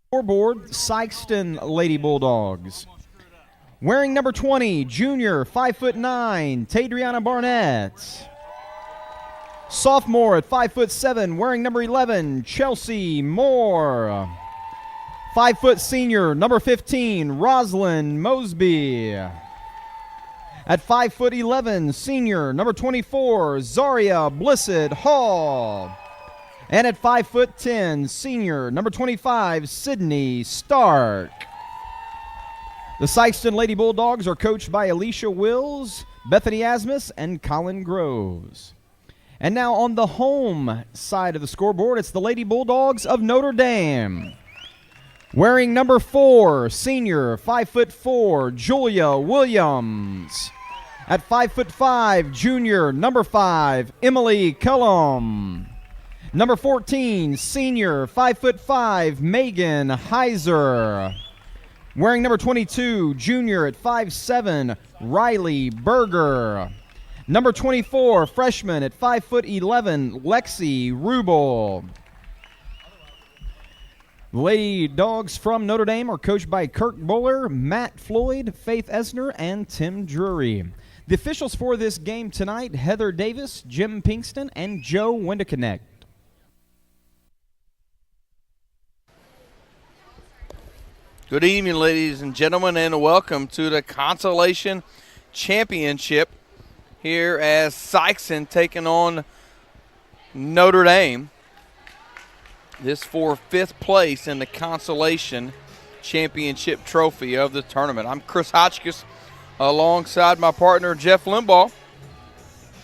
Scoreboard, Sikeston Lady Bulldogs. Wearing number 20, junior, 5'9", Tadriana Barnett. Sophomore at 5'7", wearing number 11, Chelsea Moore. 5' senior, number 15, Roslyn Mosby. At 5'11", senior, number 24, Zaria Blissett Hall. And at 5'10", senior, number 25, Sydney Stark. The Sikeston Lady Bulldogs are coached by Alicia Wills, Bethany Asmus, and Colin Groves. And now on the home side of the scoreboard, it's the Lady Bulldogs of Notre Dame. Wearing number 4, senior, 5'4", Julia Williams. At 5'5", junior, number 5, Emily Cullum. Number 14, senior, 5'5", Megan Heiser. Wearing number 22, junior at 5'7", Riley Berger. Number 24, freshman at 5'11", Lexi Rubel. The Lady Dogs from Notre Dame are coached by Kirk Bowler, Matt Floyd, Faith Esner, and Tim Drury. The officials for this game tonight, Heather Davis, Jim Pinkston, and Joe Wendiconnect. Good evening, ladies and gentlemen, and welcome to the Consolation Championship here as Sikeston taking on Notre Dame. This for 5th place in the Consolation Championship trophy of the tournament. I'm Chris Hotchkiss alongside my partner Jeff Limbaugh.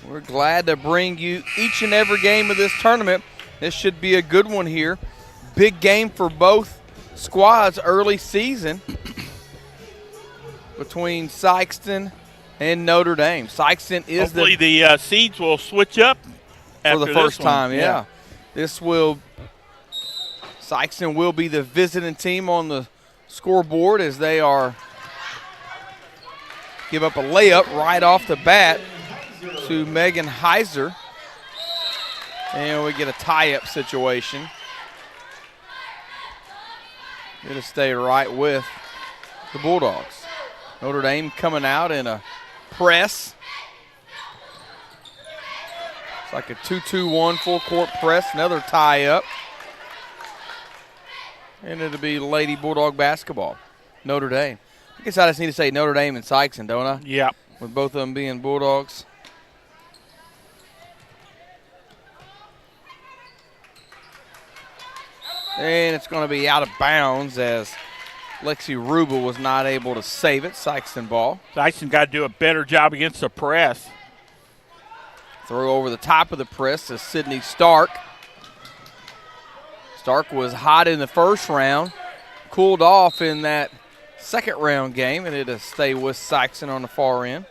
We're glad to bring you each and every game of this tournament. This should be a good one here. Big game for both squads early season between Sikeston and Notre Dame. Sikeston is hopefully the seeds will switch up for the first time. Yeah. Sikeston will be the visiting team on the scoreboard as they are give up a layup right off the bat to Megan Heiser, and we get a tie-up situation. Going to stay right with the Bulldogs. Notre Dame coming out in a press. It's like a 2-2-1 full court press, another tie up. And it'll be Lady Bulldog basketball. Notre Dame. I guess I just need to say Notre Dame and Sikeston, don't I? Yeah. With both of them being Bulldogs. And it's going to be out of bounds as Lexi Rubel was not able to save it. Sikeston ball. Sikeston got to do a better job against the press. Throw over the top of the press to Sydney Stark. Stark was hot in the first round, cooled off in that second round game, and it'll stay with Sikeston on the far end.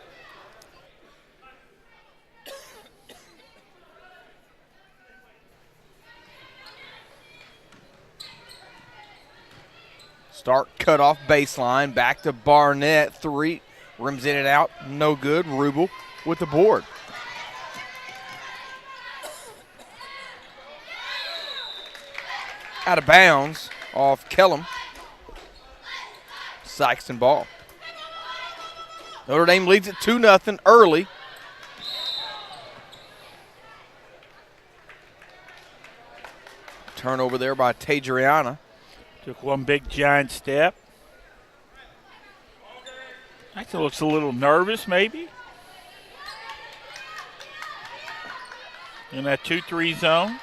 Stark cut off baseline, back to Barnett, 3, rims in and out, no good. Rubel with the board. Out of bounds off Kellum. Sikeston ball. Notre Dame leads it 2-0 early. Turnover there by Tadriana. Took one big giant step. Sikeston looks a little nervous maybe. In that 2-3 zone.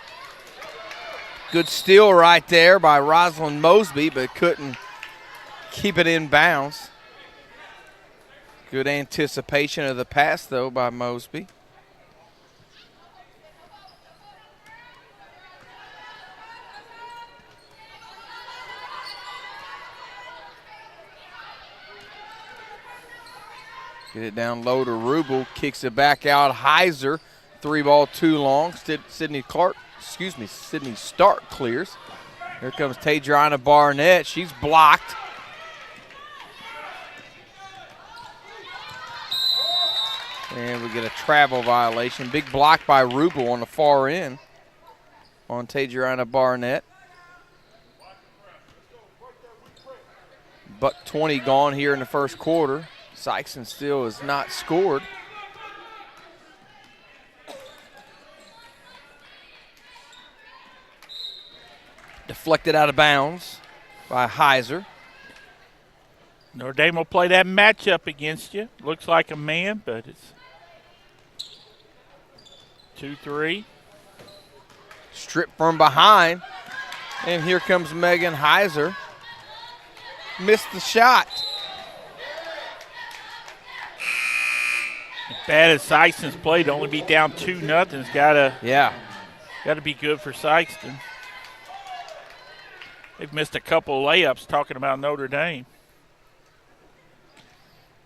Good steal right there by Rosalind Mosby, but couldn't keep it in bounds. Good anticipation of the pass, though, by Mosby. Get it down low to Rubel, kicks it back out. Heiser, 3-ball too long. Sydney Stark clears. Here comes Tadriana Barnett. She's blocked. And we get a travel violation. Big block by Rubel on the far end on Tadriana Barnett. $1:20 gone here in the first quarter. Sikeston still has not scored. Deflected out of bounds by Heiser. Notre Dame will play that matchup against you. Looks like a man, but it's 2-3. Stripped from behind. And here comes Megan Heiser. Missed the shot. As bad as Sikeston's played, to only be down 2-0. It's gotta be good for Sikeston. They've missed a couple of layups talking about Notre Dame.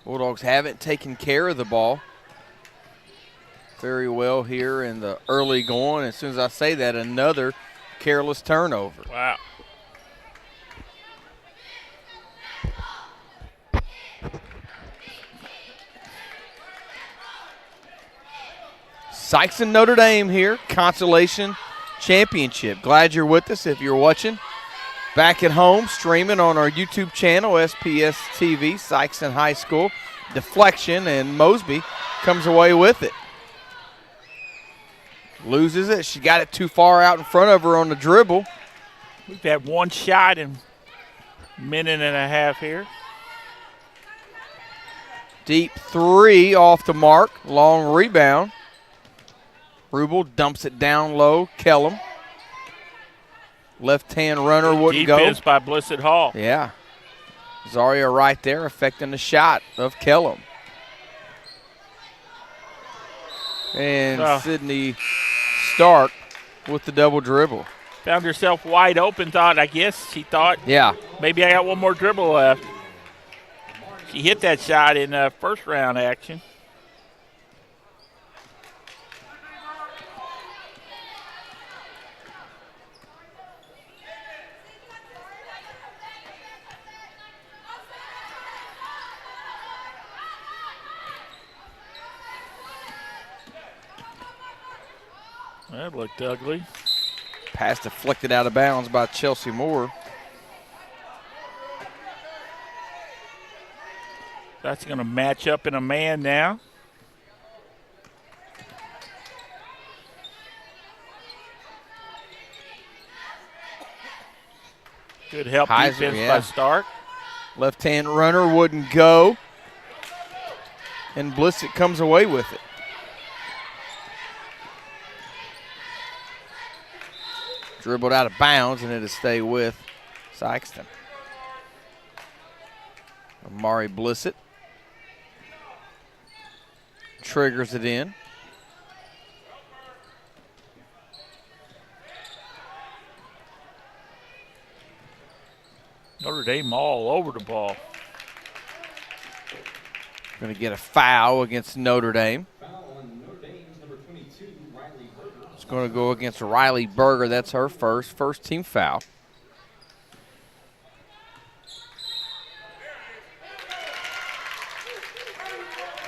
Bulldogs haven't taken care of the ball very well here in the early going. As soon as I say that, another careless turnover. Wow. Sikeston Notre Dame here, Consolation Championship. Glad you're with us if you're watching. Back at home, streaming on our YouTube channel, SPS TV, Sikeston High School. Deflection, and Mosby comes away with it. Loses it. She got it too far out in front of her on the dribble. We've had one shot in a minute and a half here. Deep three off the mark. Long rebound. Rubel dumps it down low. Kellum. Left-hand runner wouldn't go. Defense by Blissett Hall. Yeah. Zaria right there affecting the shot of Kellum. And Sydney Stark with the double dribble. Found herself wide open, she thought, yeah, maybe I got one more dribble left. She hit that shot in first round action. That looked ugly. Pass deflected out of bounds by Chelsea Moore. That's going to match up in a man now. Good help defense by Stark. Left-hand runner wouldn't go. And Blissett comes away with it. Dribbled out of bounds, and it'll stay with Sikeston. Amari Blissett triggers it in. Notre Dame all over the ball. Going to get a foul against Notre Dame. It's going to go against Riley Berger. That's her first team foul.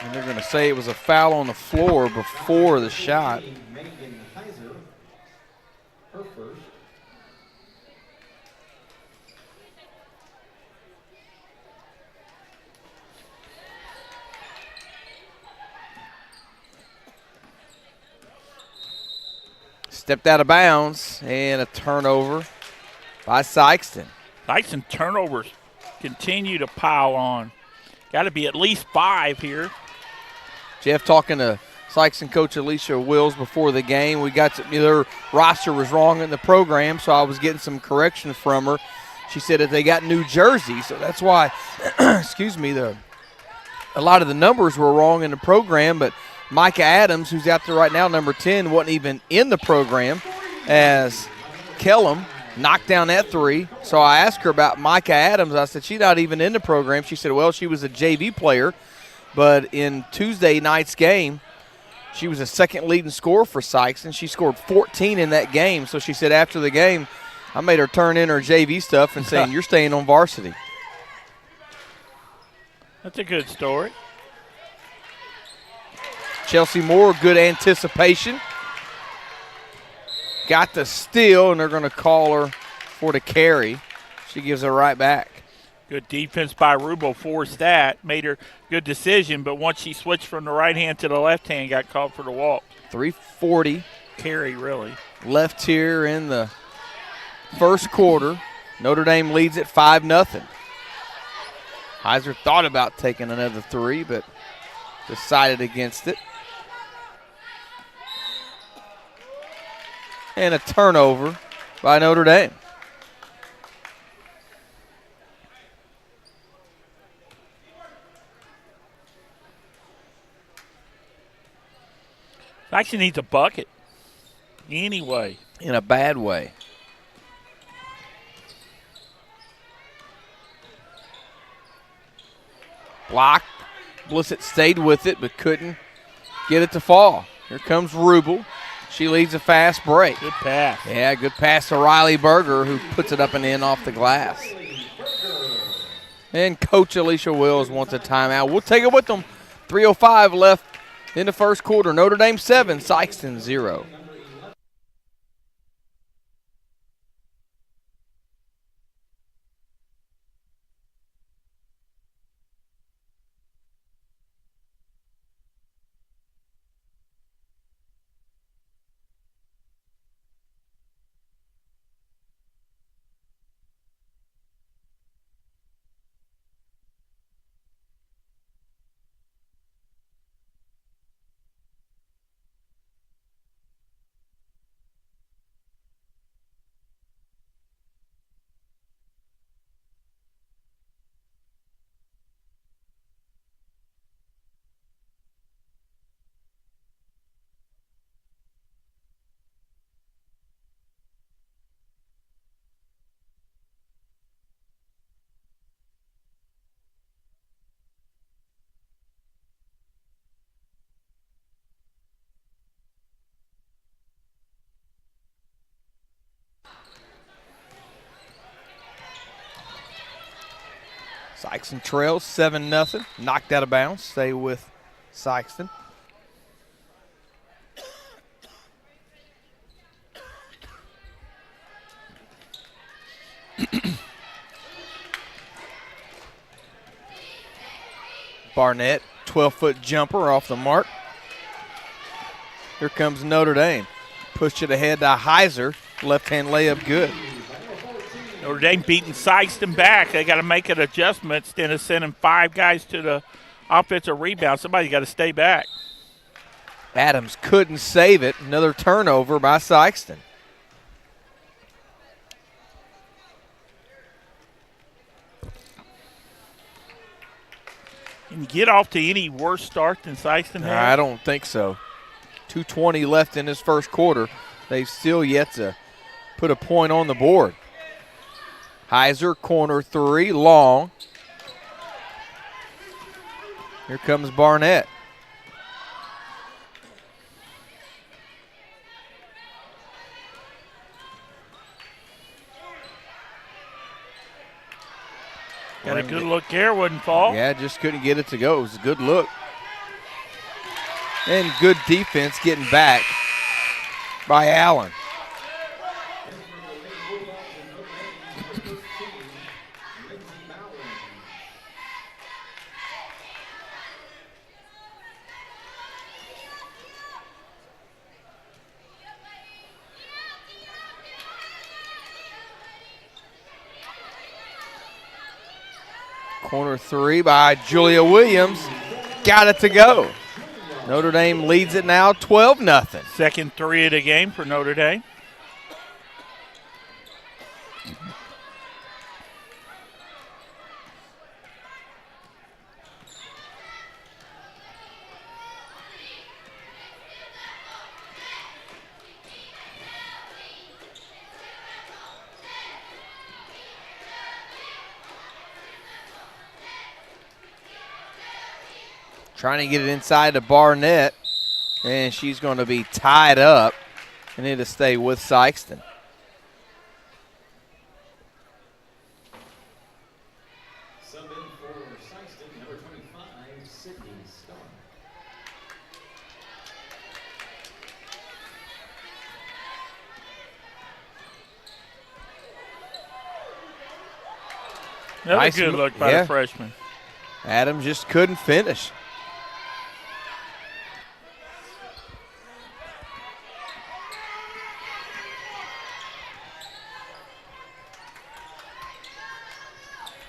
And they're going to say it was a foul on the floor before the shot. Stepped out of bounds, and a turnover by Sikeston. Sikeston turnovers continue to pile on. Got to be at least 5 here. Jeff talking to Sikeston coach Alicia Wills before the game. We got their roster was wrong in the program, so I was getting some corrections from her. She said that they got new jerseys, so that's why, excuse me, a lot of the numbers were wrong in the program, but Micah Adams, who's out there right now, number 10, wasn't even in the program as Kellum knocked down that three. So I asked her about Micah Adams. I said, she's not even in the program. She said, well, she was a JV player, but in Tuesday night's game, she was a second leading scorer for Sykes, and she scored 14 in that game. So she said after the game, I made her turn in her JV stuff and saying, you're staying on varsity. That's a good story. Chelsea Moore, good anticipation. Got the steal, and they're going to call her for the carry. She gives it right back. Good defense by Rubel, forced that, made her good decision, but once she switched from the right hand to the left hand, got called for the walk. 3:40 carry, really. left here in the first quarter. Notre Dame leads at 5-0. Heiser thought about taking another three, but decided against it. And a turnover by Notre Dame. Actually needs a bucket. Anyway. In a bad way. Blocked. Blissett stayed with it, but couldn't get it to fall. Here comes Rubel. She leads a fast break. Good pass. Yeah, good pass to Riley Berger, who puts it up and in off the glass. And Coach Alicia Wills wants a timeout. We'll take it with them. 3:05 left in the first quarter. Notre Dame 7, Sikeston 0. Sikeston trails 7-0. Knocked out of bounds. Stay with Sikeston. Barnett, 12-foot jumper off the mark. Here comes Notre Dame. Pushed it ahead to Heiser. Left-hand layup good. Notre Dame beating Sikeston back. They got to make an adjustment instead of sending 5 guys to the offensive rebound. Somebody's got to stay back. Adams couldn't save it. Another turnover by Sikeston. Can you get off to any worse start than Sikeston had? I don't think so. 2:20 left in this first quarter. They've still yet to put a point on the board. Heiser, corner three, long. Here comes Barnett. Got a good look there, wouldn't fall. Yeah, just couldn't get it to go. It was a good look. And good defense getting back by Allen. Corner three by Julia Williams. Got it to go. Notre Dame leads it now 12-0. Second three of the game for Notre Dame. Trying to get it inside to Barnett, and she's going to be tied up and it'll stay with Sikeston. Sub in for Sikeston, number 25, Sydney Starr. Another Nice good mo- look by yeah. the freshman. Adams just couldn't finish.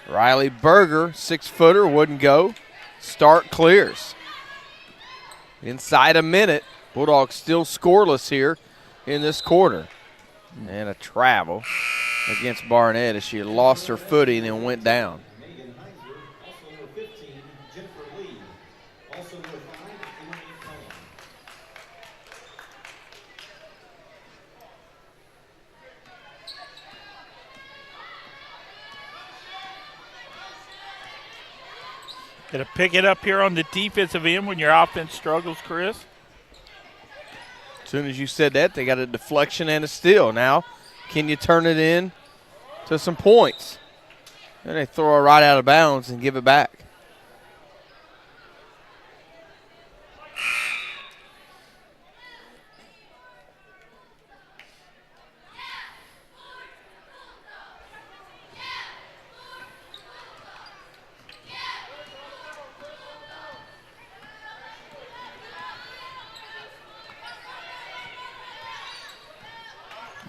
Riley Berger, 6-footer, wouldn't go. Start clears. Inside a minute. Bulldogs still scoreless here in this quarter. And a travel against Barnett as she lost her footing and went down. Megan Heiser, also number 15, Jennifer Lee. Also number 5, Emily Cullen. Got to pick it up here on the defensive end when your offense struggles, Chris. As soon as you said that, they got a deflection and a steal. Now, can you turn it in to some points? And they throw it right out of bounds and give it back.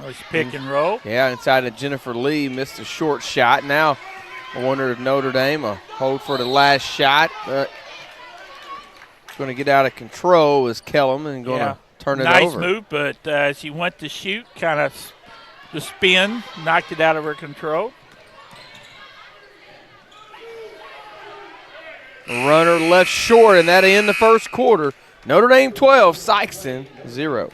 Nice pick and roll. Yeah, inside of Jennifer Lee, missed a short shot. Now, I wonder if Notre Dame will hold for the last shot. But it's going to get out of control as Kellum and going to turn it nice over. Nice move, but she went to shoot, kind of the spin, knocked it out of her control. Runner left short, and that end the first quarter. Notre Dame 12, Sikeston 0.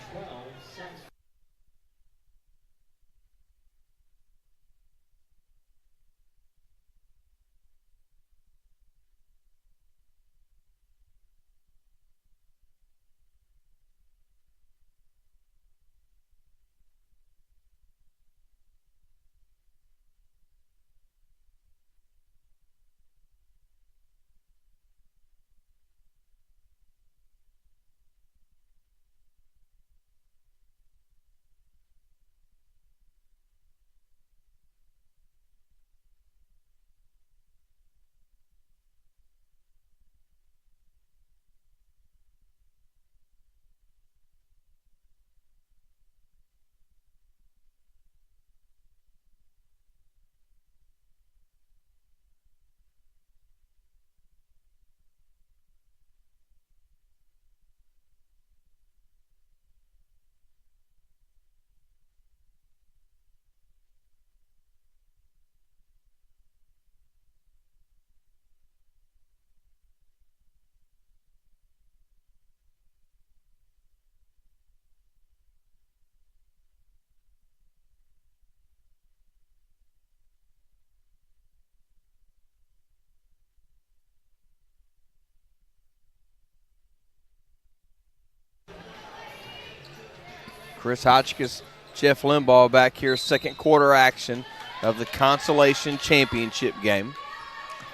Chris Hotchkiss, Jeff Limbaugh back here, second quarter action of the Consolation Championship game.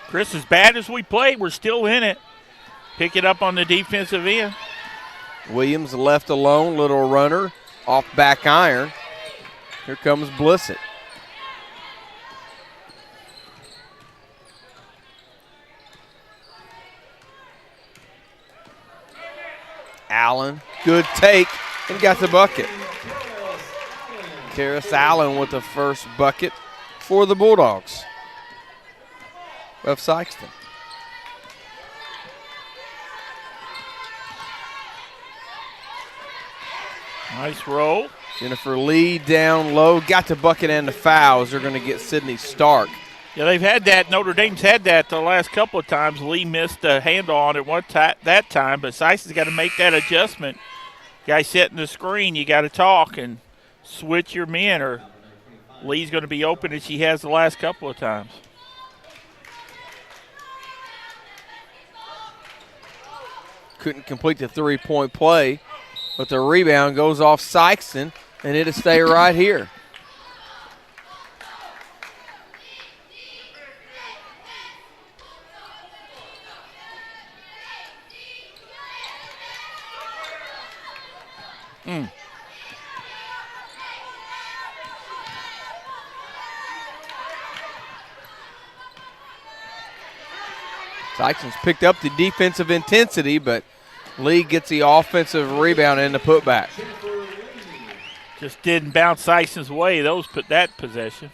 Chris, as bad as we played, we're still in it. Pick it up on the defensive end. Williams left alone, little runner, off back iron. Here comes Blissett. Allen, good take, and got the bucket. Karis Allen with the first bucket for the Bulldogs of Sikeston. Nice roll. Jennifer Lee down low, got the bucket and the fouls. They're going to get Sydney Stark. Yeah, they've had that. Notre Dame's had that the last couple of times. Lee missed a handle on it that time, but Sikeston's got to make that adjustment. Guy setting the screen, you got to talk and switch your men, or Lee's going to be open as she has the last couple of times. Couldn't complete the three-point play, but the rebound goes off Sikeston, and it'll stay right here. Sikeston's picked up the defensive intensity, but Lee gets the offensive rebound and the putback. Just didn't bounce Sikeston's way. Those put that possession.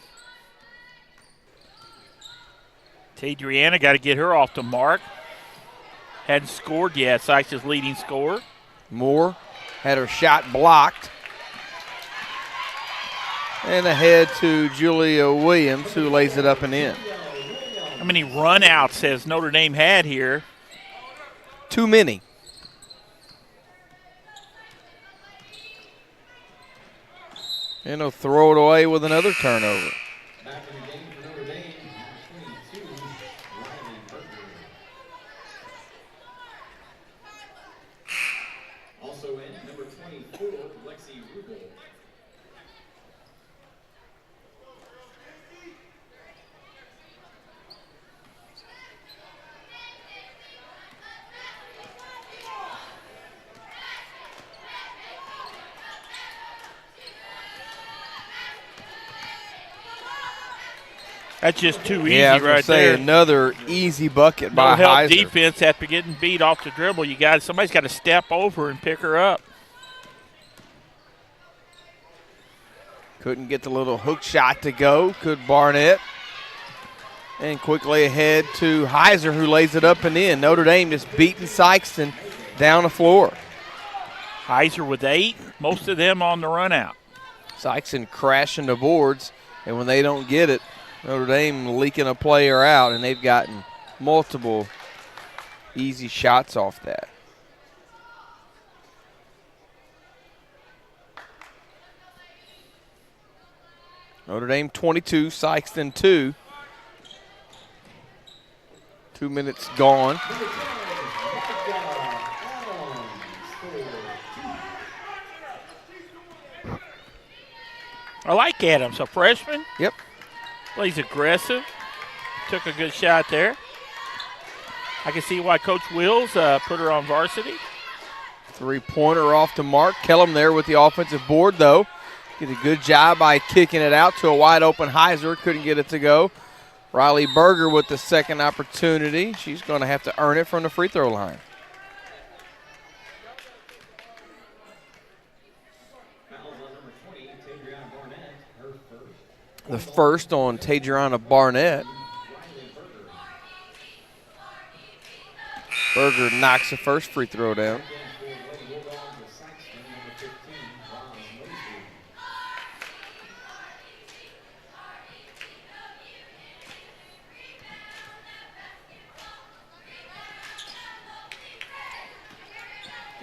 Tadriana got to get her off the mark. Hadn't scored yet. Sikeston's leading scorer. Moore had her shot blocked. And ahead to Julia Williams, who lays it up and in. How many run-outs has Notre Dame had here? Too many. And he'll throw it away with another turnover. Back in the game for Notre Dame, number 22, Riley Berger. Also in, number 24, Lexi Rubel. That's just too easy Yeah, I was gonna right say there. another easy bucket No by help Heiser. defense after getting beat off the dribble. Somebody's got to step over and pick her up. Couldn't get the little hook shot to go. Could Barnett. And quickly ahead to Heiser, who lays it up and in. Notre Dame just beating Sikeston down the floor. Heiser with 8, most of them on the run out. Sikeston crashing the boards, and when they don't get it, Notre Dame leaking a player out, and they've gotten multiple easy shots off that. Notre Dame 22, Sikeston 2. 2 minutes gone. I like Adams, a freshman. Yep. Plays aggressive. Took a good shot there. I can see why Coach Wills put her on varsity. Three-pointer off the mark. Kellum there with the offensive board, though. Did a good job by kicking it out to a wide-open Heiser. Couldn't get it to go. Riley Berger with the second opportunity. She's going to have to earn it from the free throw line. Fouls on number 20, Tadriana Barnett, her first. The first on Tadriana Barnett. Riley Berger. Berger knocks the first free throw down. Again for Lady Bulldogs with Sikeston, number 15, Roz Mosby.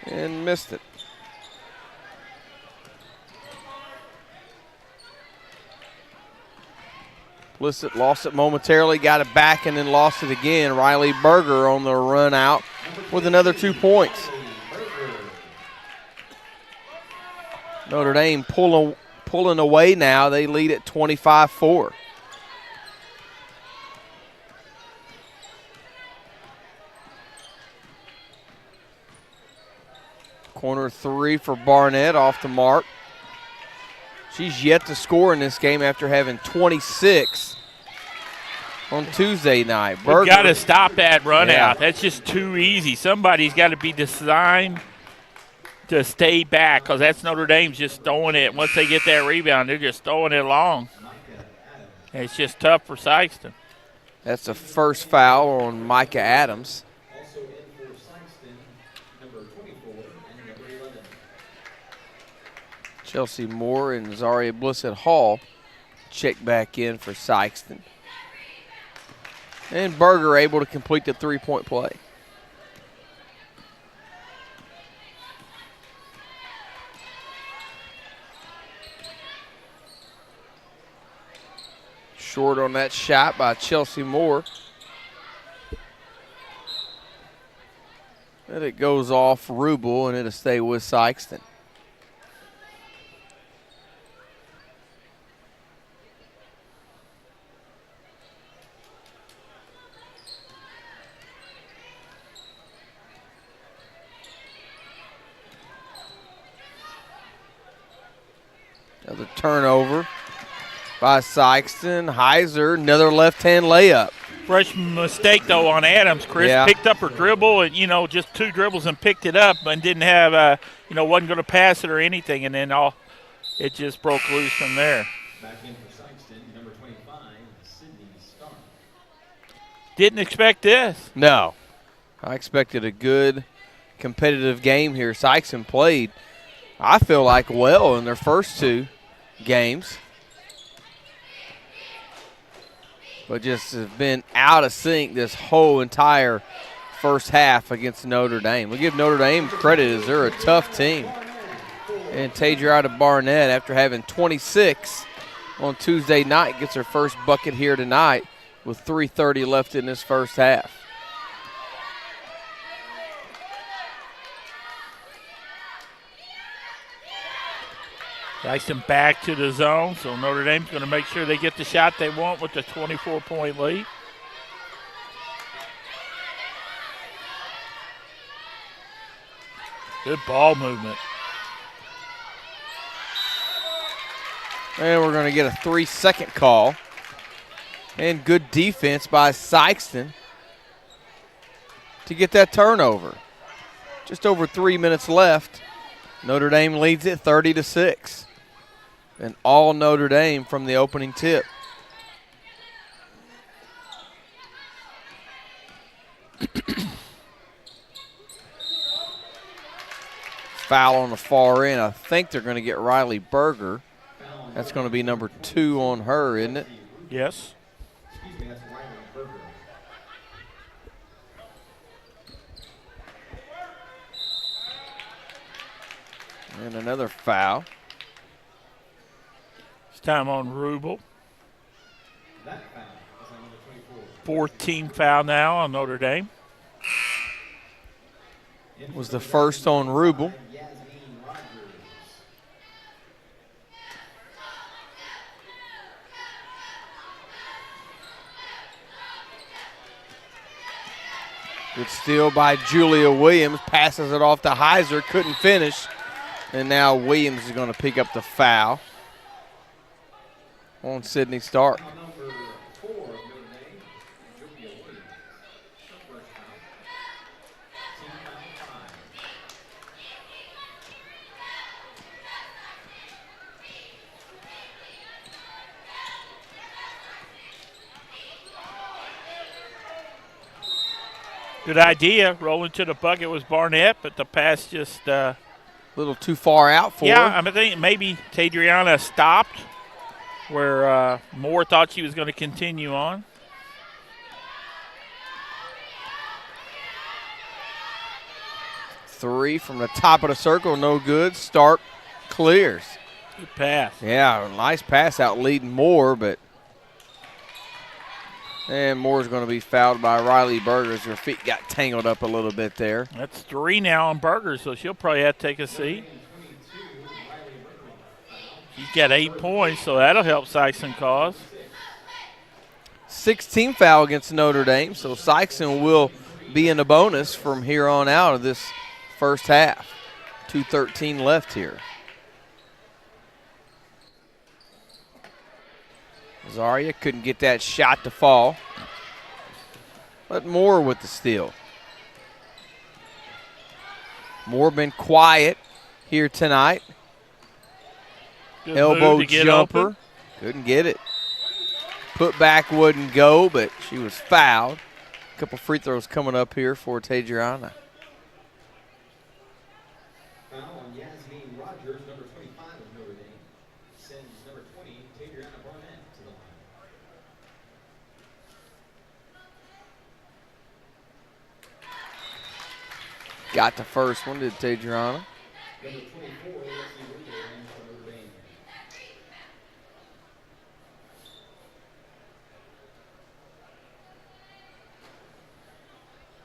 And missed it. Blissett lost it momentarily, got it back, and then lost it again. Riley Berger on the run out with another 2 points. Notre Dame pulling away now. They lead at 25-4. Corner three for Barnett off the mark. She's yet to score in this game after having 26 on Tuesday night. We've got to stop that run Yeah. out. That's just too easy. Somebody's got to be designed to stay back because that's Notre Dame's just throwing it. Once they get that rebound, they're just throwing it long. And it's just tough for Sikeston. That's the first foul on Micah Adams. Also in for Sikeston, number 24 and number 11. Chelsea Moore and Zaria Blissett Hall check back in for Sikeston. And Berger able to complete the three-point play. Short on that shot by Chelsea Moore. And it goes off Rubel, and it'll stay with Sikeston. Another turnover by Sikeston. Heiser, another left-hand layup. Fresh mistake, though, on Adams. Chris Yeah. picked up her dribble and, just 2 dribbles and picked it up and didn't have, wasn't going to pass it or anything. And then it just broke loose from there. Back in for Sikeston, number 25, Sydney Stark. Didn't expect this. No. I expected a good competitive game here. Sikeston played, I feel like, well in their first 2 games. But just have been out of sync this whole entire first half against Notre Dame. We give Notre Dame credit as they're a tough team. And Tadriana Barnett, after having 26 on Tuesday night, gets her first bucket here tonight with 3:30 left in this first half. Dyson back to the zone, so Notre Dame's going to make sure they get the shot they want with the 24-point lead. Good ball movement. And we're going to get a 3-second call. And good defense by Sikeston to get that turnover. Just over 3 minutes left. Notre Dame leads it 30-6. And all Notre Dame from the opening tip. Foul on the far end. I think they're going to get Riley Berger. That's going to be number 2 on her, isn't it? Yes. Excuse me, that's Riley Berger. And another foul. It's time on Rubel. That foul is on number 24. 14 foul now on Notre Dame. Was the first on Rubel. Yasmin Rogers. Good steal by Julia Williams. Passes it off to Heiser. Couldn't finish. And now Williams is going to pick up the foul on Sydney Stark. Number 4 of Notre Dame, Julia Williams. Her first foul. Team foul 5. Good idea. Rolling to the bucket was Barnett, but the pass just A little too far out for her. I think maybe Tadriana stopped where Moore thought she was going to continue on. Three from the top of the circle, no good. Stark clears. Good pass. Yeah, nice pass out leading Moore, but and Moore's going to be fouled by Riley Berger as her feet got tangled up a little bit there. That's 3 now on Berger, so she'll probably have to take a seat. She's got 8 points, so that'll help Sikeston cause. 16 foul against Notre Dame, so Sikeston will be in the bonus from here on out of this first half. 2:13 left here. Zaria couldn't get that shot to fall. But Moore with the steal. Moore been quiet here tonight. Good Elbow move to get jumper. open. Couldn't get it. Put back wouldn't go, but she was fouled. A couple free throws coming up here for Tadriana. Foul on Yasmin Rogers, number 25 of Notre Dame. Sends number 20, Tadriana Barnett, to the line. Got the first one, did Tadriana. Number 24, Leslie Wheeler, in for Notre Dame.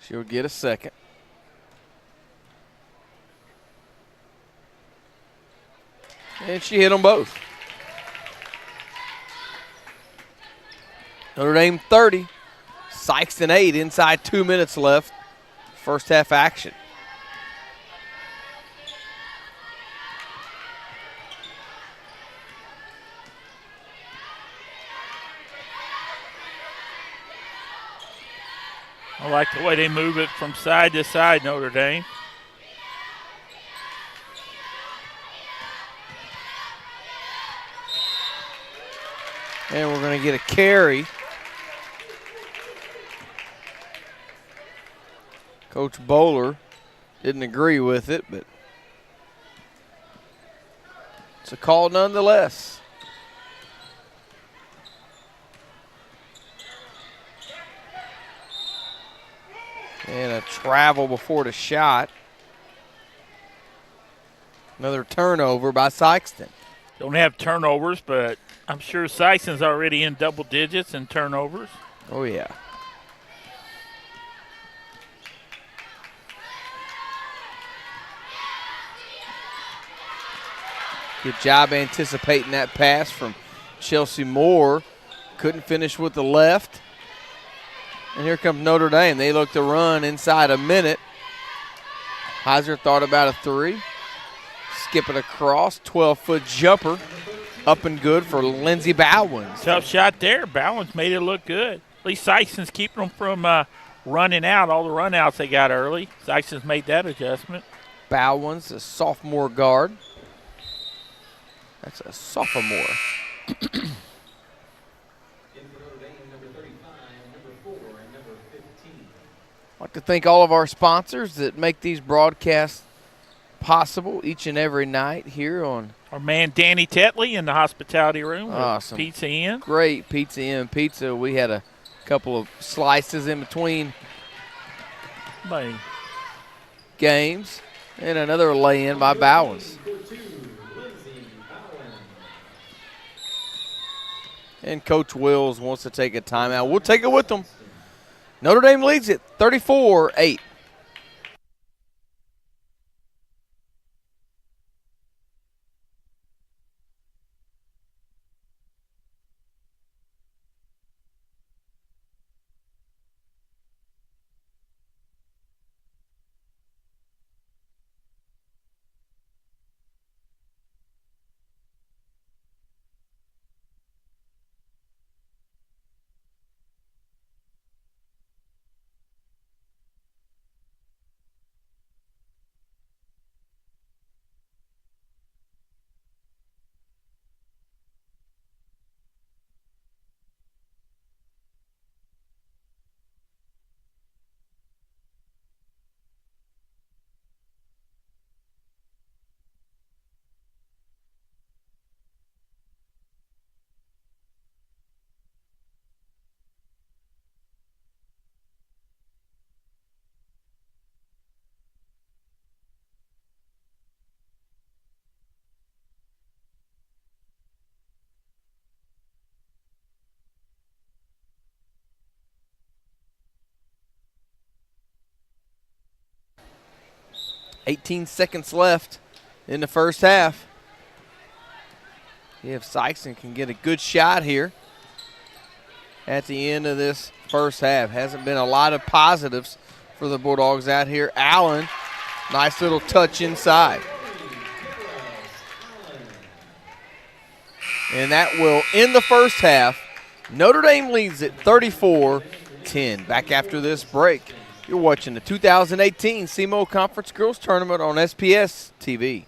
She'll get a second. And she hit them both. Notre Dame 30, Sikeston 8, inside 2 minutes left. First half action. I like the way they move it from side to side, Notre Dame. And we're going to get a carry. Coach Bowler didn't agree with it, but it's a call nonetheless. And a travel before the shot. Another turnover by Sikeston. Don't have turnovers, but I'm sure Sikeston's already in double digits in turnovers. Oh, yeah. Good job anticipating that pass from Chelsea Moore. Couldn't finish with the left. And here comes Notre Dame. They look to run inside a minute. Heiser thought about a three. Skip it across. 12-foot jumper. Up and good for Lindsey Bowens. Tough shot there. Bowens made it look good. At least Sikeston's keeping them from running out. All the run outs they got early. Sikeston's made that adjustment. Bowens, a sophomore guard. That's a sophomore. In for Notre Dame, number 35, number 4, and number 15. I'd like to thank all of our sponsors that make these broadcasts possible each and every night here on Our man Danny Tetley in the hospitality room. Awesome. Pizza Inn. Great Pizza Inn Pizza. We had a couple of slices in between Buddy. games. And another lay-in by Bowens. And Coach Wills wants to take a timeout. We'll take it with them. Notre Dame leads it 34-8. $18 seconds left in the first half. See if Sikeston can get a good shot here at the end of this first half. Hasn't been a lot of positives for the Bulldogs out here. Allen, nice little touch inside. And that will end the first half. Notre Dame leads it 34-10. Back after this break. You're watching the 2018 SEMO Conference Girls Tournament on SPS TV.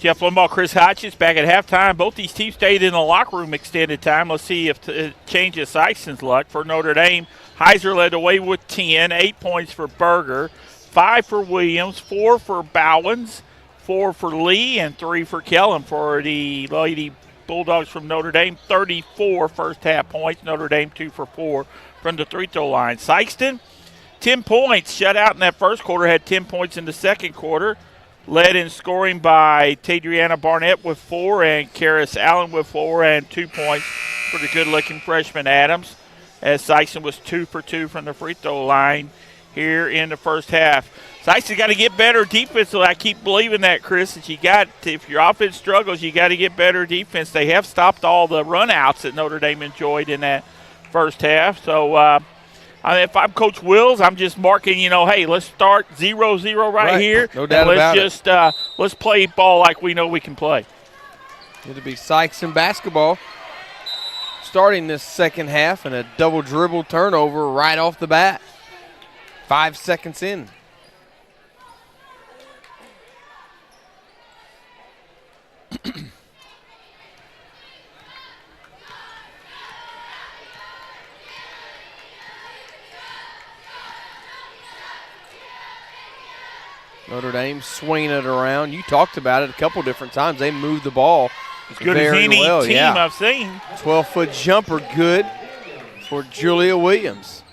Jeff Limbaugh, Chris Hodges back at halftime. Both these teams stayed in the locker room extended time. Let's see if it changes Sikeston's luck. For Notre Dame, Heiser led the way with 10, 8 points for Berger, 5 for Williams, 4 for Bowens, 4 for Lee, and 3 for Kellen for the Lady Bulldogs from Notre Dame. 34 first half points. Notre Dame 2 for 4 from the free throw line. Sikeston, 10 points. Shut out in that first quarter, had 10 points in the second quarter. Led in scoring by Tadriana Barnett with 4 and Karis Allen with 4 and 2 points for the good-looking freshman Adams, as Sikeston was 2 for 2 from the free throw line here in the first half. Sikeston's got to get better defensively. I keep believing that, Chris. That if your offense struggles, you got to get better defense. They have stopped all the run-outs that Notre Dame enjoyed in that first half. So, if I'm Coach Wills, I'm just marking, hey, let's start 0-0 right here. No doubt about it. Let's play ball like we know we can play. It'll be Sikeston basketball starting this second half, and a double dribble turnover right off the bat. 5 seconds in. Notre Dame swinging it around. You talked about it a couple different times. They moved the ball as good very as any well. team I've seen. 12-foot jumper good for Julia Williams.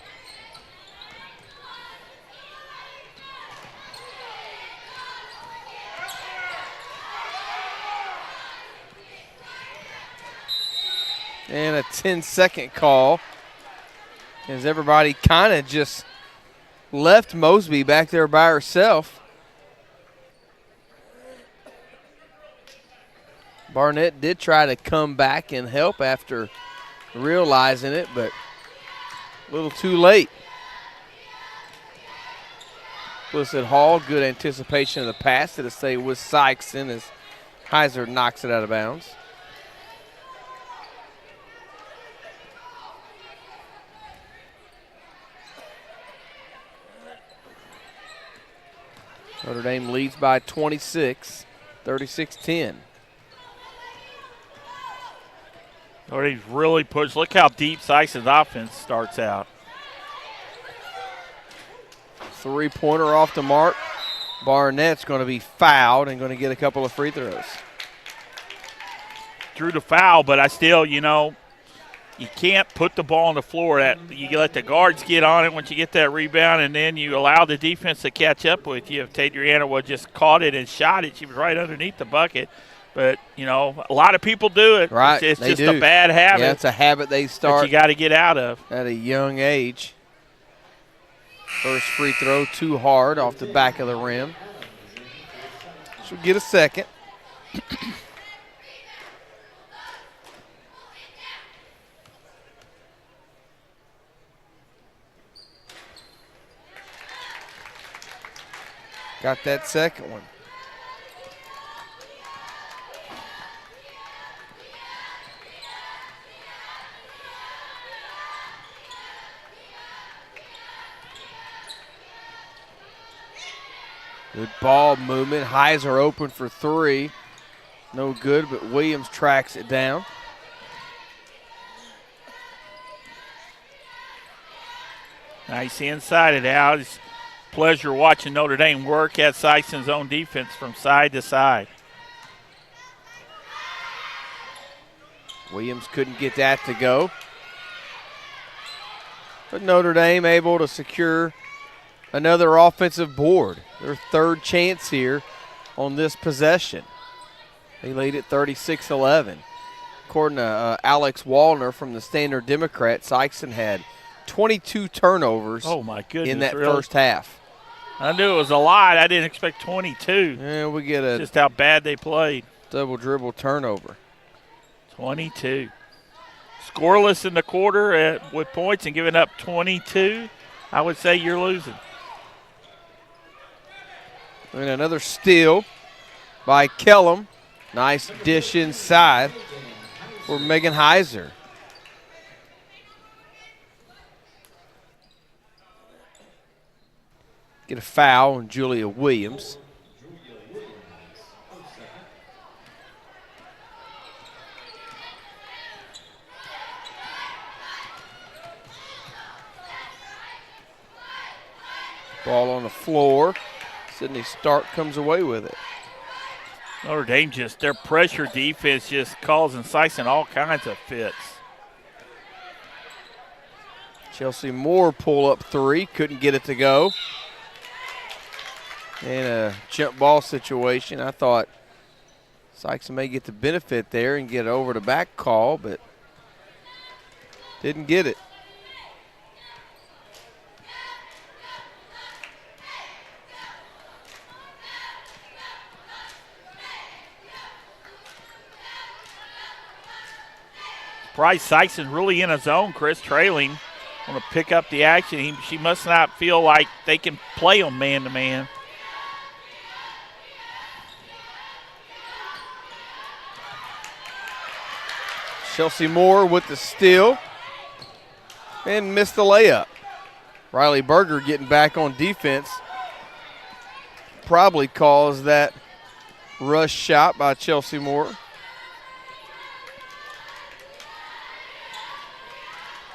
And a 10-second call as everybody kind of just left Mosby back there by herself. Barnett did try to come back and help after realizing it, but a little too late. Blissett Hall, good anticipation of the pass. It'll stay with Sikeston as Heiser knocks it out of bounds. Notre Dame leads by 26, 36-10. Notre Dame's really pushed. Look how deep Sikeston's offense starts out. Three-pointer off the mark. Barnett's going to be fouled and going to get a couple of free throws. Drew the foul, but I still, you can't put the ball on the floor. You let the guards get on it once you get that rebound, and then you allow the defense to catch up with you. If Tadriana would just caught it and shot it, she was right underneath the bucket. But, a lot of people do it. Right, It's just a bad habit. Yeah, it's a habit they start that you got to get out of at a young age. First free throw too hard off the back of the rim. She'll get a second. Got that second one. Good ball movement. Heiser open for three. No good, but Williams tracks it down. Nice inside it out. It's a pleasure watching Notre Dame work at Sikeston's own defense from side to side. Williams couldn't get that to go. But Notre Dame able to secure another offensive board. Their third chance here on this possession. They lead at 36-11. According to Alex Wallner from the Standard Democrat, Sikeston had 22 turnovers in that first half. I knew it was a lot. I didn't expect 22. Yeah, we get a just how bad they played. Double dribble turnover. 22. Scoreless in the quarter with points and giving up 22. I would say you're losing. And another steal by Kellum. Nice dish inside for Megan Heiser. Get a foul on Julia Williams. Ball on the floor. Sydney Stark comes away with it. Notre Dame just, their pressure defense just causing Sikeston all kinds of fits. Chelsea Moore pull up three, couldn't get it to go. In a jump ball situation, I thought Sikeston may get the benefit there and get over the back call, but didn't get it. Bryce Sikeston really in his zone. Chris trailing. Want to pick up the action. She must not feel like they can play him man to man. Chelsea Moore with the steal and missed the layup. Riley Berger getting back on defense probably caused that rush shot by Chelsea Moore.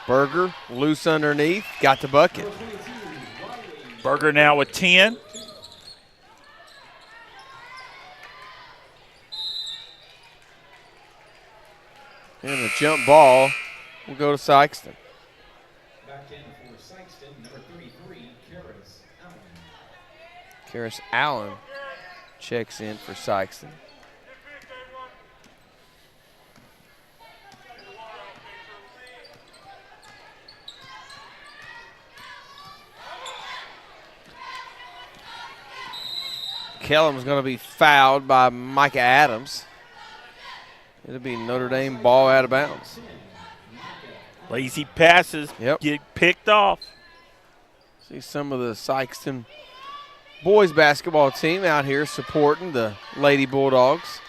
Berger loose underneath, got the bucket. Berger now with 10. And the jump ball will go to Sikeston. Back in for Sikeston, number 33, Karis Allen. Karis Allen checks in for Sikeston. Kellum's going to be fouled by Micah Adams. It'll be Notre Dame ball out of bounds. Lazy passes get picked off. See some of the Sikeston boys basketball team out here supporting the Lady Bulldogs.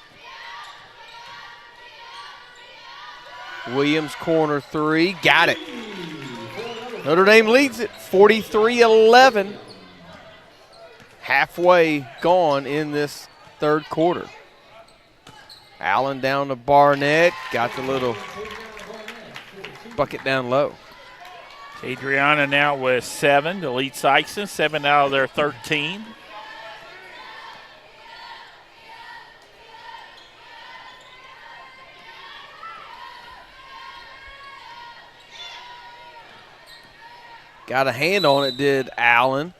Williams corner three, got it. Notre Dame leads it 43-11. Halfway gone in this third quarter. Allen down to Barnett, got the little bucket down low. Adriana now with 7 to lead Sikeston, 7 out of their 13. Got a hand on it, did Allen.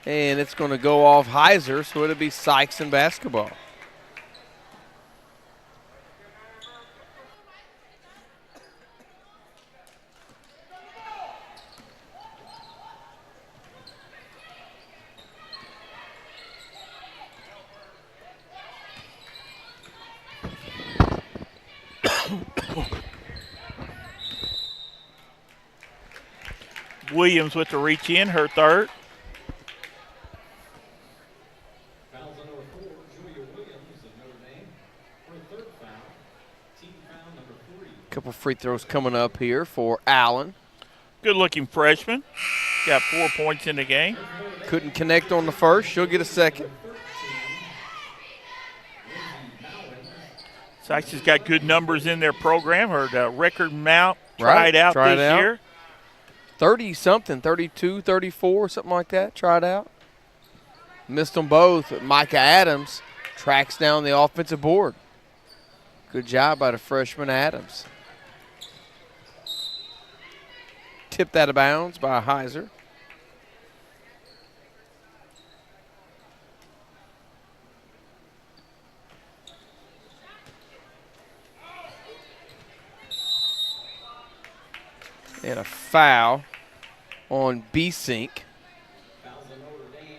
And it's going to go off Heiser, so it'll be Sikeston basketball. Williams with the reach in, her third. Fouls on number 4, Julia Williams of Notre Dame. Her third foul, team foul number 3. Couple free throws coming up here for Allen. Good-looking freshman. Got 4 points in the game. Couldn't connect on the first. She'll get a second. Sikeston's got good numbers in their program. Her record amount tried out this year. 30-something, 32, 34, something like that, tried out. Missed them both, but Micah Adams tracks down the offensive board. Good job by the freshman Adams. Tipped out of bounds by Heiser. And a foul on B-Sync.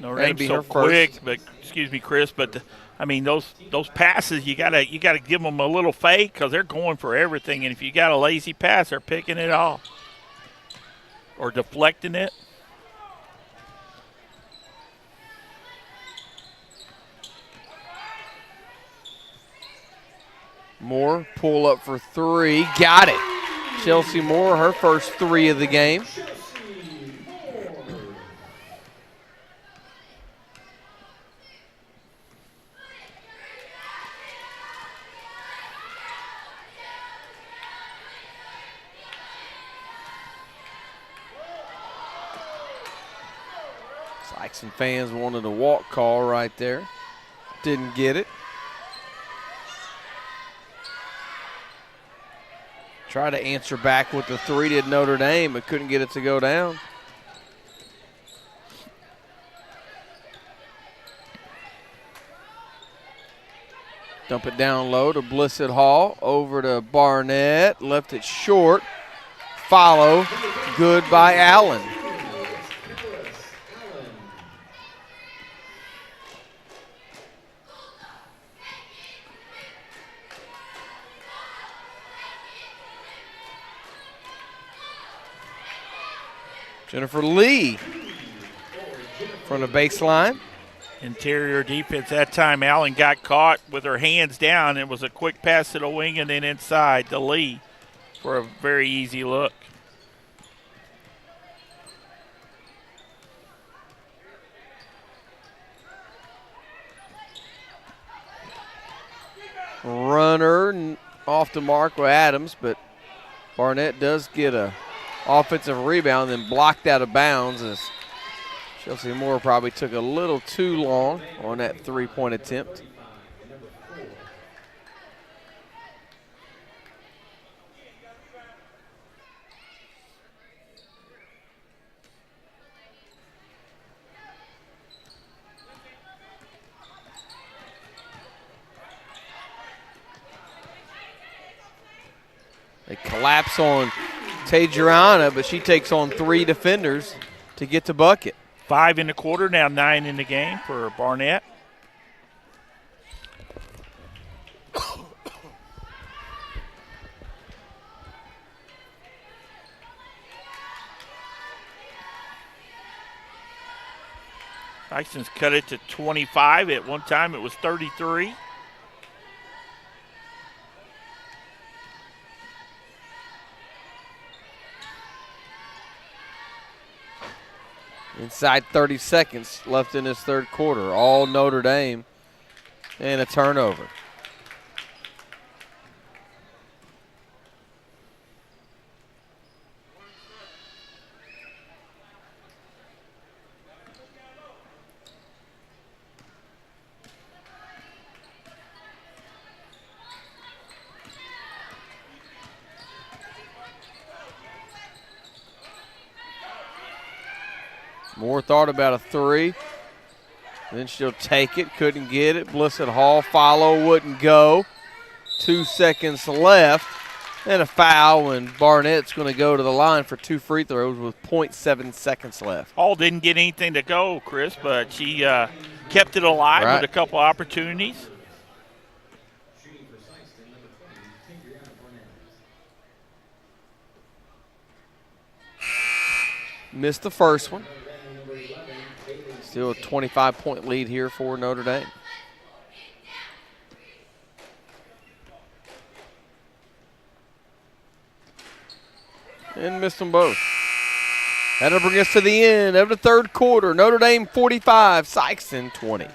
Notre Dame's so quick, but excuse me, Chris, but I mean those passes you gotta give them a little fake because they're going for everything, and if you got a lazy pass, they're picking it off or deflecting it. Moore pull up for three, got it. Chelsea Moore, her first 3 of the game. Sikeston fans wanted a walk call right there. Didn't get it. Tried to answer back with the 3 did Notre Dame, but couldn't get it to go down. Dump it down low to Blissett Hall. Over to Barnett. Left it short. Follow. Good by Allen. Jennifer Lee from the baseline. Interior defense that time. Allen got caught with her hands down. It was a quick pass to the wing and then inside to Lee for a very easy look. Runner off the mark with Adams, but Barnett does get a offensive rebound, then blocked out of bounds as Chelsea Moore probably took a little too long on that three-point attempt. They collapse on Tejurana, but she takes on 3 defenders to get to bucket. 5 in the quarter, now 9 in the game for Barnett. Sikeston's cut it to 25. At one time it was 33. Inside 30 seconds left in this third quarter. All Notre Dame and a turnover. Moore thought about a 3. Then she'll take it. Couldn't get it. Blissett Hall follow. Wouldn't go. 2 seconds left. And a foul, and Barnett's going to go to the line for 2 free throws with 0.7 seconds left. Hall didn't get anything to go, Chris, but she kept it alive with a couple opportunities. Missed the first one. Still a 25-point lead here for Notre Dame. And missed them both. That'll bring us to the end of the third quarter. Notre Dame 45, Sikeston 20.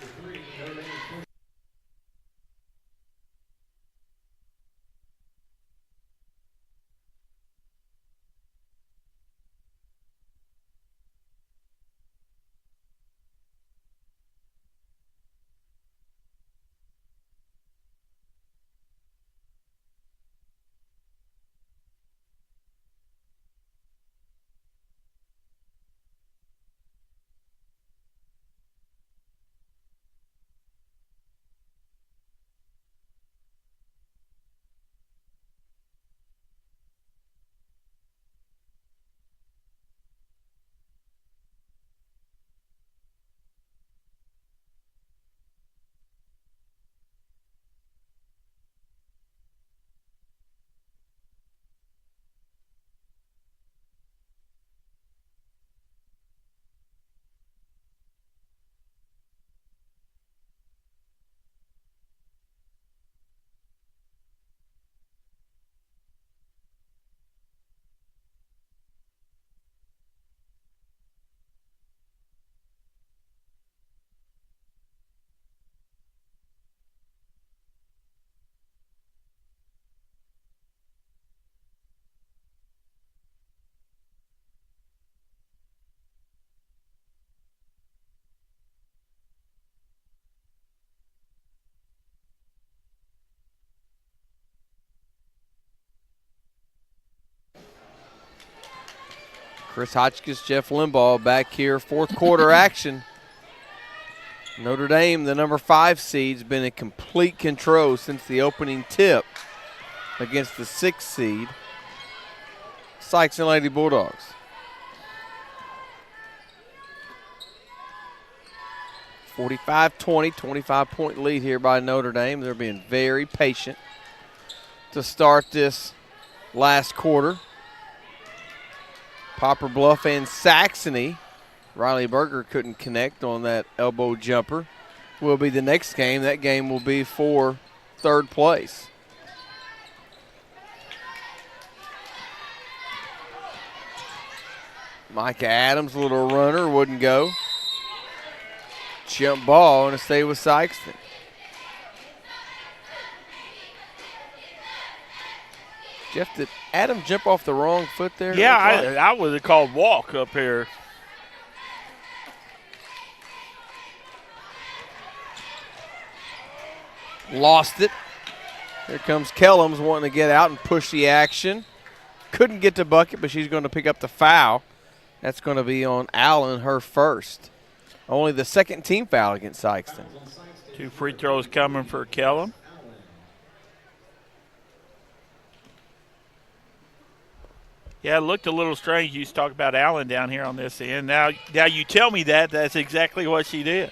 Chris Hotchkiss, Jeff Limbaugh back here. Fourth quarter action. Notre Dame, the number 5 seed's been in complete control since the opening tip against the 6th seed, Sikeston Lady Bulldogs. (45-20), 25-point lead here by Notre Dame. They're being very patient to start this last quarter. Poplar Bluff and Saxony. Riley Berger couldn't connect on that elbow jumper. Will be the next game. That game will be for 3rd place. Micah Adams, a little runner, wouldn't go. Jump ball and a stay with Sikeston. Jeff, did Adam jump off the wrong foot there? Yeah, I would have called walk up here. Lost it. Here comes Kellums wanting to get out and push the action. Couldn't get to bucket, but she's going to pick up the foul. That's going to be on Allen, her first. Only the 2nd team foul against Sikeston. 2 free throws coming for Kellum. Yeah, it looked a little strange. You used to talk about Allen down here on this end. Now you tell me that's exactly what she did.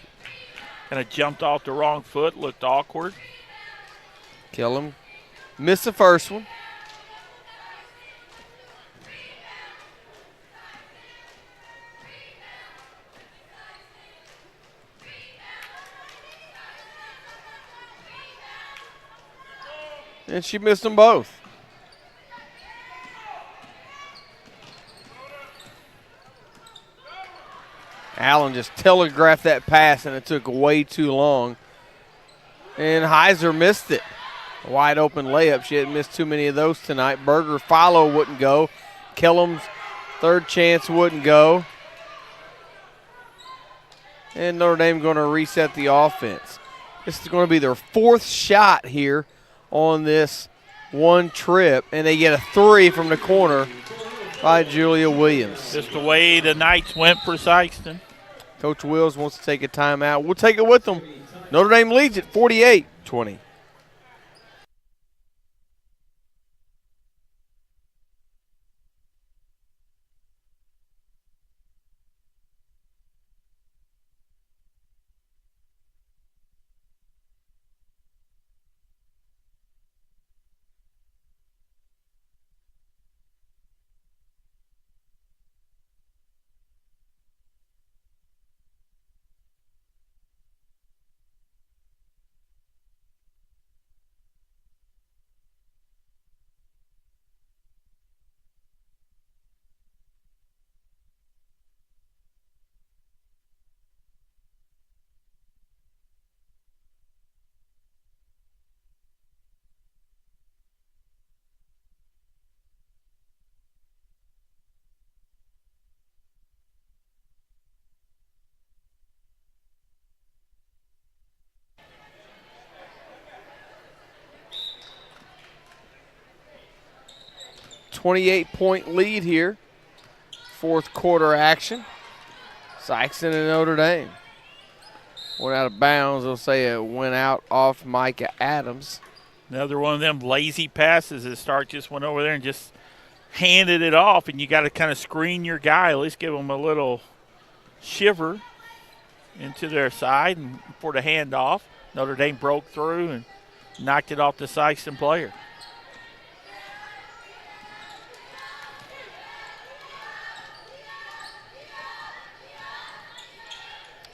Kind of jumped off the wrong foot, looked awkward. Kellum missed the first one. And she missed them both. Allen just telegraphed that pass, and it took way too long. And Heiser missed it. A wide open layup. She hadn't missed too many of those tonight. Berger follow wouldn't go. Kellum's 3rd chance wouldn't go. And Notre Dame going to reset the offense. This is going to be their 4th shot here on this one trip. And they get a 3 from the corner by Julia Williams. Just the way the Knights went for Sikeston. Coach Wills wants to take a timeout. We'll take it with them. Notre Dame leads it 48-20. .28 lead here. 4th quarter action. Sikeston and Notre Dame. Went out of bounds. They'll say it went out off Micah Adams. Another one of them lazy passes that Stark just went over there and just handed it off, and you got to kind of screen your guy, at least give them a little shiver into their side and for the handoff. Notre Dame broke through and knocked it off the Sikeston player.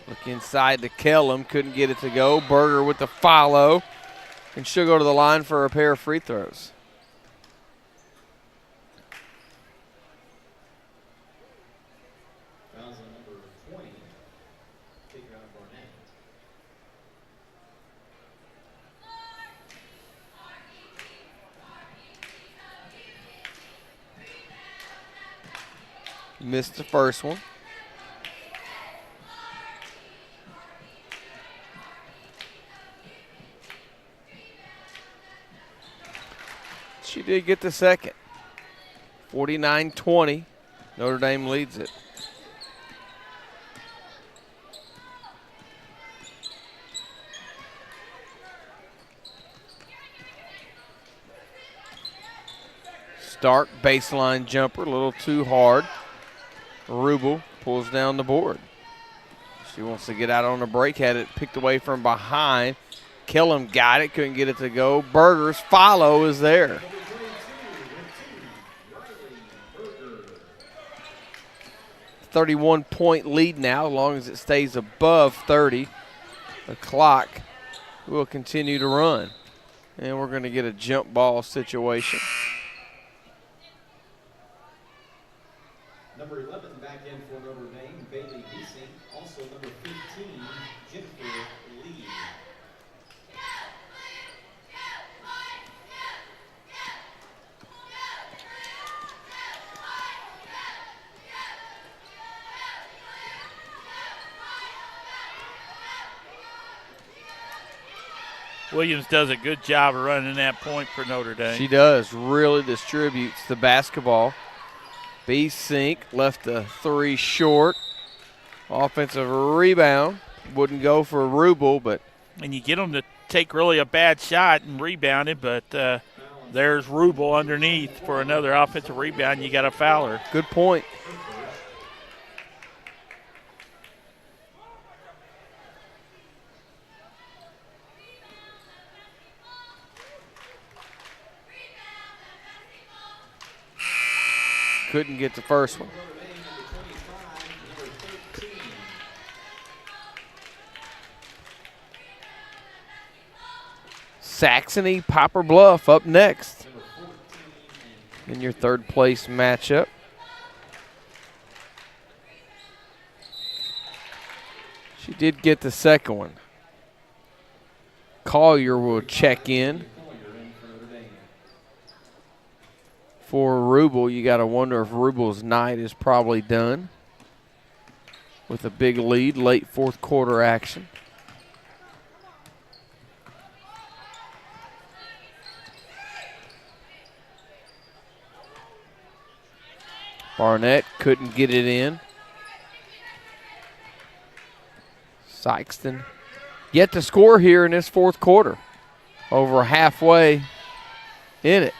Look inside to Kellum, couldn't get it to go. Berger with the follow, and she'll go to the line for a pair of free throws. Fouls on number 20. Taken out Barnett. Missed the first one. She did get the second. 49-20. Notre Dame leads it. Stark baseline jumper, a little too hard. Rubel pulls down the board. She wants to get out on the break, had it picked away from behind. Killam got it, couldn't get it to go. Berger's follow is there. 31-point lead now, as long as it stays above 30. The clock will continue to run. And we're going to get a jump ball situation. Number 11 back in for Notre Dame, Bailey Beesing. Also number 15, Jennifer Lee. Williams does a good job of running that point for Notre Dame. She does, really distributes the basketball. B-Sink left the three short. Offensive rebound. Wouldn't go for Rubel, but. And you get them to take really a bad shot and rebound it, but there's Rubel underneath for another offensive rebound. You got to foul her. Good point. Couldn't get the first one. Saxony Popper Bluff up next in your third place matchup. She did get the second one. Collier will check in. For Rubel, you got to wonder if Rubel's night is probably done with a big lead, late fourth quarter action. Barnett couldn't get it in. Sikeston yet to score here in this fourth quarter. Over halfway in it.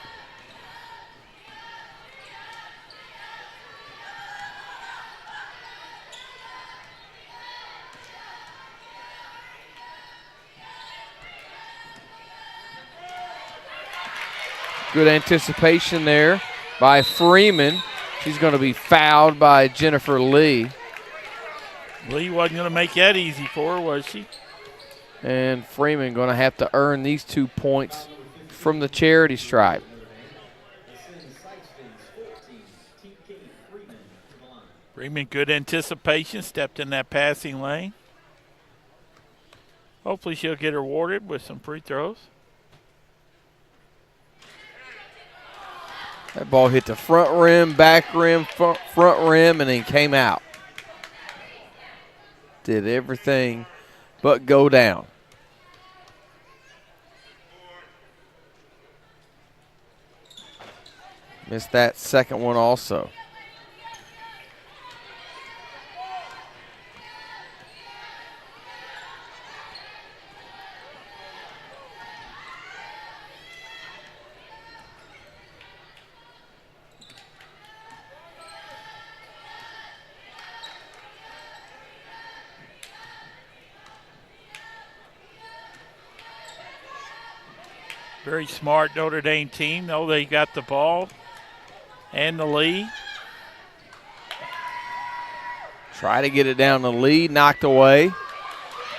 Good anticipation there by Freeman. She's going to be fouled by Jennifer Lee. Lee wasn't going to make that easy for her, was she? And Freeman going to have to earn these 2 points from the charity stripe. Freeman, good anticipation, stepped in that passing lane. Hopefully she'll get rewarded with some free throws. That ball hit the front rim, back rim, front rim, and then came out. Did everything but go down. Missed that second one also. Very smart Notre Dame team. Know they got the ball and the lead. Try to get it down the lead, knocked away.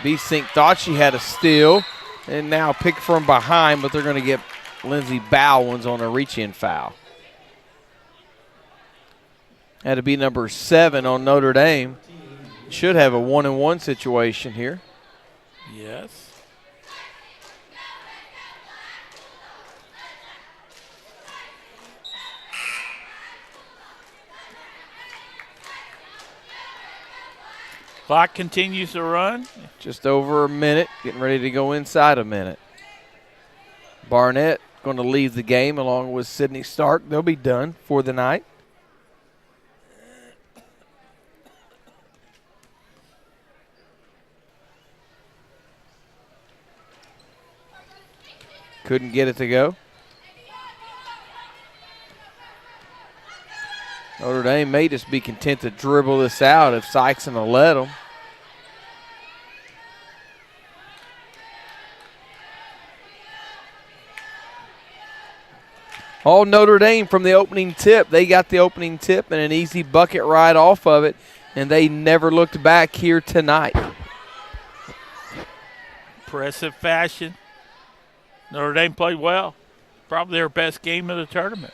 B-Sink thought she had a steal, and now pick from behind, but they're going to get Lindsey Bowens on a reach-in foul. Had to be number 7 on Notre Dame. Should have a 1-and-1 situation here. Yes. Clock continues to run. Just over a minute, getting ready to go inside a minute. Barnett going to leave the game along with Sydney Stark. They'll be done for the night. Couldn't get it to go. Notre Dame may just be content to dribble this out if Sikeston will let them. All Notre Dame from the opening tip. They got the opening tip and an easy bucket right off of it, and they never looked back here tonight. Impressive fashion. Notre Dame played well. Probably their best game of the tournament.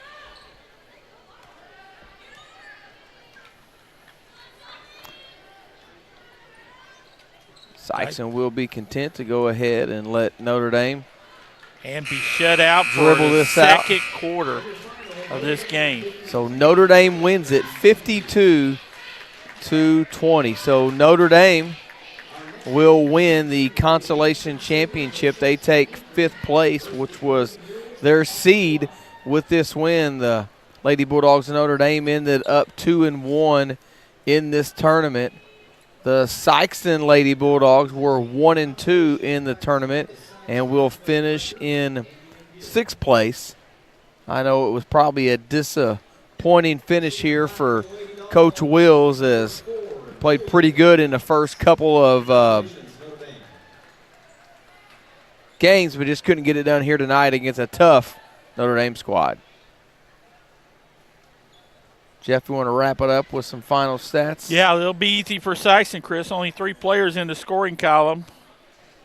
Sikeston will be content to go ahead and let Notre Dame and be shut out for dribble the this second quarter of this game. So Notre Dame wins it 52-20. So Notre Dame will win the Consolation Championship. They take 5th place, which was their seed. With this win, the Lady Bulldogs of Notre Dame ended up 2-1 in this tournament. The Sikeston Lady Bulldogs were 1-2 in the tournament and will finish in 6th place. I know it was probably a disappointing finish here for Coach Wills, as played pretty good in the first couple of games, but just couldn't get it done here tonight against a tough Notre Dame squad. Jeff, you want to wrap it up with some final stats? Yeah, it'll be easy for Sikeston, Chris. Only 3 players in the scoring column.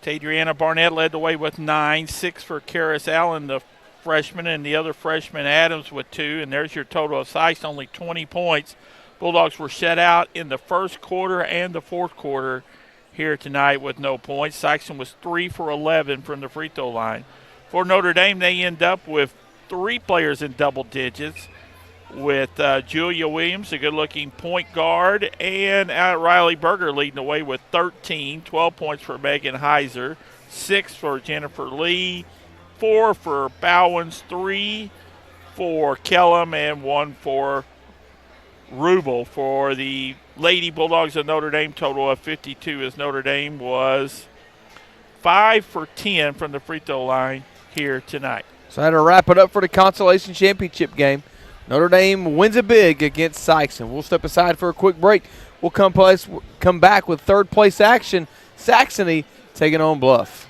Tadriana Barnett led the way with 9, 6 for Karis Allen, the freshman, and the other freshman Adams with 2. And there's your total of Sikeston, only 20 points. Bulldogs were shut out in the first quarter and the fourth quarter here tonight with no points. Sikeston was 3 for 11 from the free throw line. For Notre Dame, they end up with 3 players in double digits, with Julia Williams, a good-looking point guard, and Riley Berger leading the way with 13, 12 points for Megan Heiser, 6 for Jennifer Lee, 4 for Bowens, 3 for Kellum, and 1 for Rubel. For the Lady Bulldogs of Notre Dame, total of 52, as Notre Dame was 5 for 10 from the free throw line here tonight. So I had to wrap it up for the Consolation Championship game. Notre Dame wins it big against Sikeston. We'll step aside for a quick break. We'll come back with third place action. Saxony taking on Bluff.